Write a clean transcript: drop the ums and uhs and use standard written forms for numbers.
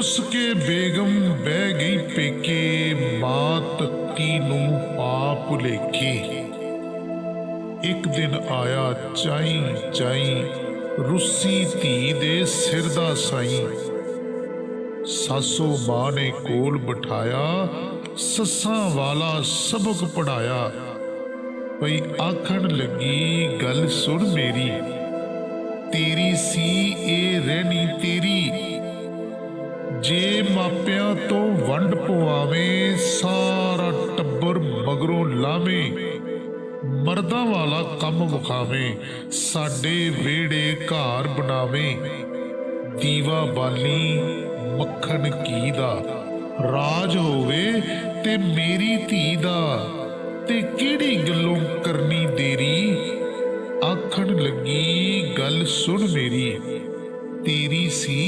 रुस के बेगम बह गई पेके, मां तत्ती नूं पा भुलेखे। एक दिन आया चाई चाई, रुसी धी दे सिर दा साई। सासो मां ने कोल बिठाया, सस्सां वाला सबक पढ़ाया। पई आखण लगी गल सुन मेरी, तेरी सी ए रहनी तेरी। जे मापिया तो वंड पवावे, सारा टब्बर मगरों लावे। मर्दां वाला कम विखावे, साडे वेड़े घर बनावे। दीवा बाली मक्खन घी दा, राज होवे ते मेरी धी दा। ते किहड़ी गल्लों करनी देरी, आखण लगी गल सुन मेरी, तेरी सी